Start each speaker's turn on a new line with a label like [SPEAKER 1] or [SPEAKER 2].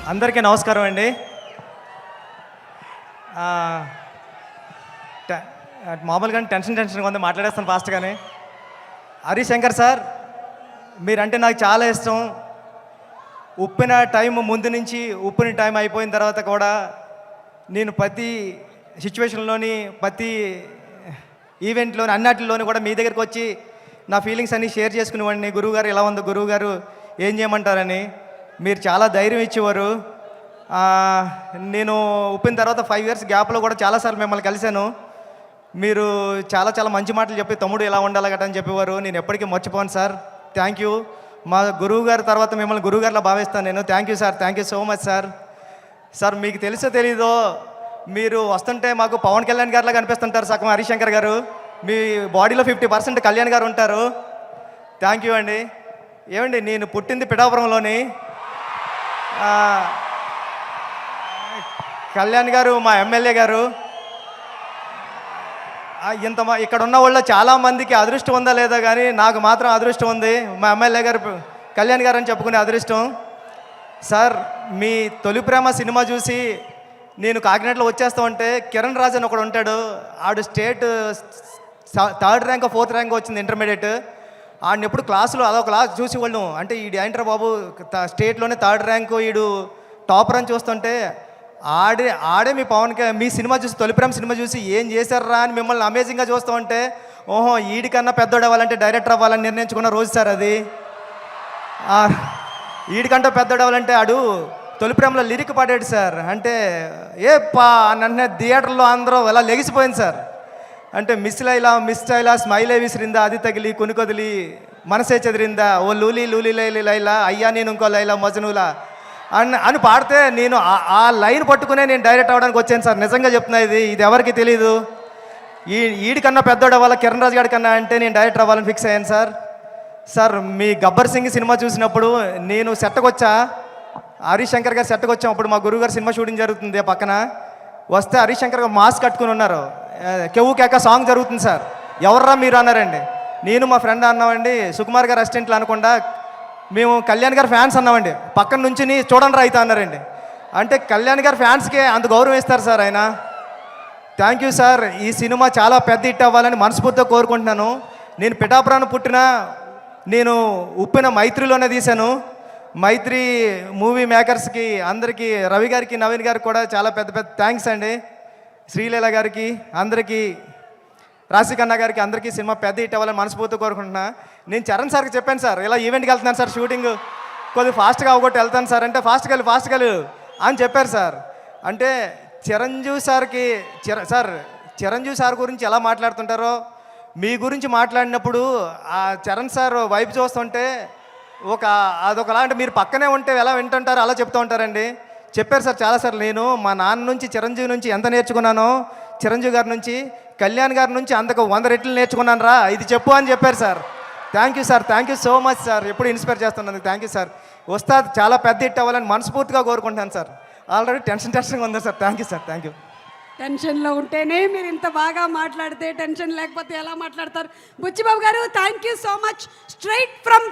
[SPEAKER 1] అందరికీ నమస్కారం అండి. మామూలుగానే టెన్షన్గా ఉంది, మాట్లాడేస్తాను ఫాస్ట్గానే. హరిశంకర్ సార్, మీరంటే నాకు చాలా ఇష్టం. ఉప్పిన టైం ముందు నుంచి ఉప్పిన టైం అయిపోయిన తర్వాత కూడా నేను ప్రతి సిచ్యువేషన్లోని ప్రతి ఈవెంట్లోని అన్నిటిలోని కూడా మీ దగ్గరికి వచ్చి నా ఫీలింగ్స్ అన్నీ షేర్ చేసుకునేవాడిని. గురువుగారు ఎలా ఉందో, గురువుగారు ఏం చేయమంటారని మీరు చాలా ధైర్యం ఇచ్చేవారు. నేను ఉప్పిన తర్వాత 5 years గ్యాప్లో కూడా చాలాసార్లు మిమ్మల్ని కలిశాను. మీరు చాలా చాలా మంచి మాటలు చెప్పి తమ్ముడు ఎలా ఉండాలి గట్రా అని చెప్పేవారు. నేను ఎప్పటికీ మర్చిపోను సార్. Thank you. మా గురువు గారి తర్వాత మిమ్మల్ని గురువుగారిలో భావిస్తాను నేను. Thank you sir, thank you so much sir. Sir మీకు తెలుసో తెలీదో, మీరు వస్తుంటే మాకు పవన్ కళ్యాణ్ గారిలా కనిపిస్తుంటారు సగం హరిశంకర్ గారు. మీ బాడీలో 50% కళ్యాణ్ గారు ఉంటారు. థ్యాంక్ యూ అండి. ఏమండి, నేను పుట్టింది పిఠాపురంలోని. కళ్యాణ్ గారు మా ఎమ్మెల్యే గారు. ఇక్కడ ఉన్న వాళ్ళు చాలామందికి అదృష్టం ఉందా లేదా కానీ నాకు మాత్రం అదృష్టం ఉంది. మా ఎమ్మెల్యే గారు కళ్యాణ్ గారు అని చెప్పుకునే అదృష్టం. సార్, మీ తొలి ప్రేమ సినిమా చూసి నేను కాకినాడలో వచ్చేస్తా ఉంటే కిరణ్ రాజ్ అని ఒకడు ఉంటాడు. ఆడు state 3rd rank 4th rank వచ్చింది ఇంటర్మీడియట్. ఆడిని ఎప్పుడు క్లాసులో అదొక క్లాస్ చూసి వాళ్ళు అంటే ఈడు ఏంట్రా బాబు స్టేట్లోనే 3rd ర్యాంకు ఈడు టాపర్ అని చూస్తుంటే ఆడే మీ సినిమా చూసి తొలి ప్రేమ సినిమా చూసి ఏం చేశారా అని మిమ్మల్ని అమేజింగ్గా చూస్తూ ఉంటే ఓహో ఈడికన్నా పెద్దోడు అవ్వాలంటే డైరెక్టర్ అవ్వాలని నిర్ణయించుకున్న రోజు సార్ అది. ఈడికంటే పెద్దోడు అవ్వాలంటే ఆడు తొలి ప్రేమలో లిరిక్ పాడాడు సార్. అంటే నన్ను థియేటర్లో అందరూ ఎలా లెగిసిపోయింది సార్. అంటే మిస్ లైలా స్మైలే విసిరిందా, అది తగిలి కొనుకొదిలి మనసే చెదిరిందా, ఓ లూలీ లూలీ లైలా అయ్యా నేను ఇంకో లైలా మజనూలా అని పాడితే నేను ఆ లైన్ పట్టుకునే నేను డైరెక్ట్ అవ్వడానికి వచ్చాను సార్. నిజంగా చెప్తున్నా, ఇది ఎవరికి తెలీదు. ఈడికన్నా పెద్దోడు అవ్వాలి కిరణ్ రాజ్ గారి కన్నా అంటే నేను డైరెక్టర్ అవ్వాలని ఫిక్స్ అయ్యాను సార్. సార్, మీ గబ్బర్ సింగ్ సినిమా చూసినప్పుడు నేను సెట్కి వచ్చా, హరిశంకర్ గారు సెట్కి వచ్చాం. అప్పుడు మా గురువు గారు సినిమా షూటింగ్ జరుగుతుంది పక్కన. వస్తే హరిశంకర్ గారు మాస్క్ కట్టుకుని ఉన్నారు. కెవ్వు కేక సాంగ్ జరుగుతుంది సార్. ఎవర్రా మీరు అన్నారండి. నేను మా ఫ్రెండ్ అన్నామండి, సుకుమార్ గారు అసిస్టెంట్లు అనకుండా మేము కళ్యాణ్ గారి ఫ్యాన్స్ అన్నామండి. పక్కన నుంచి చూడండి రా అయితే అన్నారండి. అంటే కళ్యాణ్ గారి ఫ్యాన్స్కే అంత గౌరవం ఇస్తారు సార్ ఆయన. Thank you sir. ఈ సినిమా చాలా పెద్ద హిట్ అవ్వాలని మనస్ఫూర్తిగా కోరుకుంటున్నాను. నేను పిఠాపురాన్ని పుట్టిన నేను ఉప్పిన మైత్రిలోనే తీశాను. మైత్రి మూవీ మేకర్స్కి అందరికీ, రవి గారికి నవీన్ గారికి కూడా చాలా పెద్ద పెద్ద థ్యాంక్స్ అండి. శ్రీలీల గారికి, అందరికీ, రాశికన్నా గారికి, అందరికీ సినిమా పెద్ద హిట్ అవ్వాలని మనస్ఫూర్తిగా కోరుకుంటున్నా. నేను చరణ్ సార్కి చెప్పాను సార్, ఇలా ఈవెంట్కి వెళ్తున్నాను సార్, షూటింగ్ కొద్దిగా ఫాస్ట్గా అవగొట్టి వెళ్తాను సార్ అంటే ఫాస్ట్గా వెళ్ళు అని చెప్పారు సార్. అంటే చిరంజీవి సార్ గురించి ఎలా మాట్లాడుతుంటారో మీ గురించి మాట్లాడినప్పుడు ఆ చరణ్ సార్ వైపు చూస్తుంటే అదొకలా అంటే మీరు పక్కనే ఉంటే ఎలా వింటుంటారో అలా చెప్తూ ఉంటారండి. చెప్పారు సార్ చాలాసార్లు. నేను మా నాన్న నుంచి చిరంజీవి నుంచి ఎంత నేర్చుకున్నానో, చిరంజీవి గారి నుంచి కళ్యాణ్ గారి నుంచి అంతకు 100 రెట్లు నేర్చుకున్నాను రా, ఇది చెప్పు అని చెప్పారు sir. Thank you sir, thank you so much sir. ఎప్పుడు ఇన్స్పైర్ చేస్తున్నందుకు థ్యాంక్ యూ సార్. వస్తాది చాలా పెద్ద హిట్ అవ్వాలని మనస్ఫూర్తిగా కోరుకుంటాను సార్. ఆల్రెడీ టెన్షన్గా ఉంది sir. Thank you sir, thank you.
[SPEAKER 2] టెన్షన్లో ఉంటేనే మీరు ఇంత బాగా మాట్లాడితే, టెన్షన్ లేకపోతే ఎలా మాట్లాడతారు? బుచ్చిబాబు గారు, thank you so much. Straight from